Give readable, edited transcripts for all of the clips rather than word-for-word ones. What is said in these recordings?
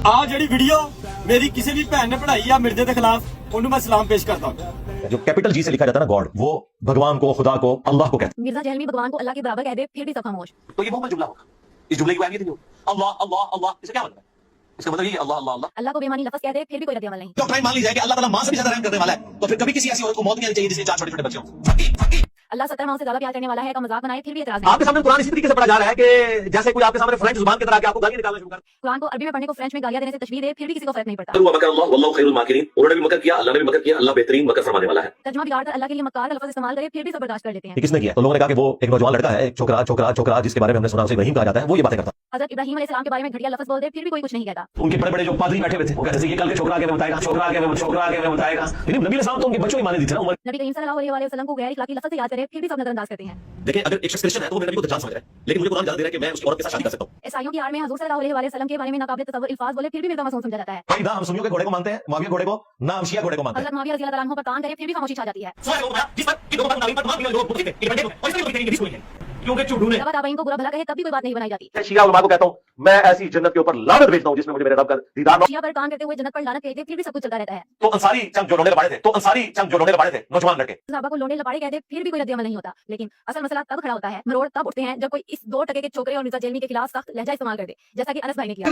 ਆ ਜਿਹੜੀ ਵੀਡੀਓ मेरी किसी भी भैन ने पढ़ाई या मिर्जे के खिलाफ उन्हें मैं सलाम पेश करता हूँ। जो कैपिटल जी से लिखा जाता है ना गॉड, वो भगवान को, खुदा को, अल्लाह को कहते मिर्जा जहलवी भगवान को अल्लाह के बराबर कह दे फिर भी सब खामोश। तो ये मोहम्मद जुमला होगा। इस जुमले की अहमियत नहीं होगी। अल्लाह अल्लाह अल्लाह, इसका क्या मतलब है? इसका मतलब ये है अल्लाह अल्लाह अल्लाह। अल्लाह को बेमानी लफ्ज कह दे फिर भी कोई रद्द-ए-अमल नहीं। तो क्राइम मान ली जाए कि अल्लाह ताला मां से भी ज्यादा रहम करने वाला है, तो फिर कभी किसी ऐसी औरत को मौत नहीं आनी चाहिए जिसके 4 छोटे-छोटे बच्चे हों। अल्लाह 70 माओं से ज्यादा प्यार करने वाला है का मजाक बनाए फिर भी एतराज नहीं। आपके सामने कुरान इसी तरीके से पढ़ा जा रहा है कि जैसे कोई आपके सामने फ्रेंच जुबान की तरह आके आपको गाली निकालना शुरू कर। कुरान को अरबी में पढ़ने को फ्रेंच में गालियां देने से तशबीह दे फिर भी किसी को फर्क नहीं पड़ता। उन्होंने भी मकर किया, अल्लाह ने भी मकर किया, अल्लाह बेहतरीन मकर फरमाने वाला है। तर्जुमा बिगाड़ कर अल्लाह के लिए मक्कार का लफ्ज इस्तेमाल करे फिर भी सब बर्दाश्त कर लेते हैं। हैं। किसने किया? तो लोगों ने कहा कि वो एक नौजवान लड़का है, एक छोकरा छोकरा छोकरा जिसके बारे में हमने सुना उसे इब्राहिम कहा जाता है, वो ये बातें करता। हज़रत इब्राहीम अलैहिस्सलाम के बारे में घटिया लफ्ज बोल दे फिर भी कोई कुछ नहीं कहता। उनके बड़े बड़े जो पादरी बैठे हुए थे, वो कहते थे ये कल के छोकरा आगे में बताएगा, छोकरा आगे में बताएगा। लेकिन नबी अलैहि सलाम तो उनके बच्चों की माने दी थी ना उम्र। नबी करीम सल्लल्लाहु अलैहि वसल्लम को गैर इखलाकी लफ्ज से याद करे फिर भी सब नजरअंदाज करते हैं। देखिए, अगर एक शख्स क्रिश्चियन है तो वो मेरे नबी को दज्जाल समझ रहा है, लेकिन मुझे कुरान इजाजत दे रहा है कि मैं उसकी औरत के साथ शादी कर सकता हूं। ईसाइयों की आड़ में हुजूर सल्लल्लाहु अलैहि वसल्लम के बारे में नाकाबिल तसव्वुर अल्फाज बोले फिर भी मिर्जा मासूम समझा जाता है। भाई ना हम सुन्नियों के घोड़े को मानते हैं, मुआविया घोड़े को, ना हम शिया घोड़े को मानते हैं। हज़रत मुआविया रज़ी अल्लाह तआला अन्हु पर तान करे फिर भी खामोशी छा जाती है। क्योंकि झूठ ने सहाबा ताबईन को बुरा भला कहे तब भी कोई बात नहीं बनाई जाती। शिया उलमा को कहता हूं मैं ऐसी जन्नत के ऊपर लानत भेजता हूं जिसमें मुझे मेरे रब का दीदार न। शिया पर तान करते हुए जन्नत पर लानत कहते फिर भी सब कुछ चलता रहता है। तो अंसारी चंद जो लोंडे लबाड़े थे, नौजवान लड़के, सहाबा को लोंडे लपाड़े कहते फिर भी कोई रद्द-ए-अमल नहीं होता। लेकिन असल मसला तब खड़ा होता है, मरोड़ तब उठते हैं जब कोई इस 2% के छोकरे और मिर्जा जहलवी के खिलाफ सख्त लहजा इस्तेमाल कर दे, जैसा कि अनस भाई ने किया।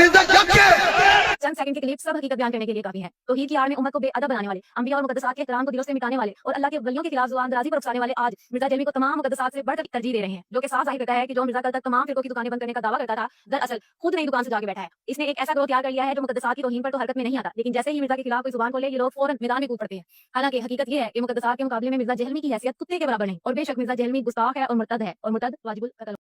चंद सेकंड के क्लिप सब हकीकत बयान करने के लिए काफी है। तौहीद की आड़ में उम्मत को बेअदब बनाने वाले, अंबिया और मुकद्दसात के एहतराम को दिलों से मिटाने वाले और अल्लाह के वलियों के खिलाफ जुबानदराजी पर उकसाने वाले आज मिर्जा जहलवी को तमाम मुकद्दसात से बढ़कर तरजीह दे रहे हैं, जो कि साफ जाहिर करता है कि जो मिर्जा कल तक तमाम फिरकों की दुकानें बंद करने का दावा करता था, दरअसल खुद नई दुकान से जाके बैठा है। इसने एक ऐसा ग्रोथ तैयार कर लिया है जो मुकद्दसात की तौहीन पर तो हरकत में नहीं आता, लेकिन जैसे ही मिर्जा के खिलाफ कोई जुबान खोले ये लोग फौरन मैदान में कूद पड़ते हैं। हालांकि हकीकत ये है कि मुकद्दसात के मुकाबले में मिर्जा जहलवी की हैसियत कुत्ते के बराबर नहीं, और बेशक मिर्जा जहलवी गुस्ताख है और मुर्तद है, और मुर्तद वाजिबुल कत्ल।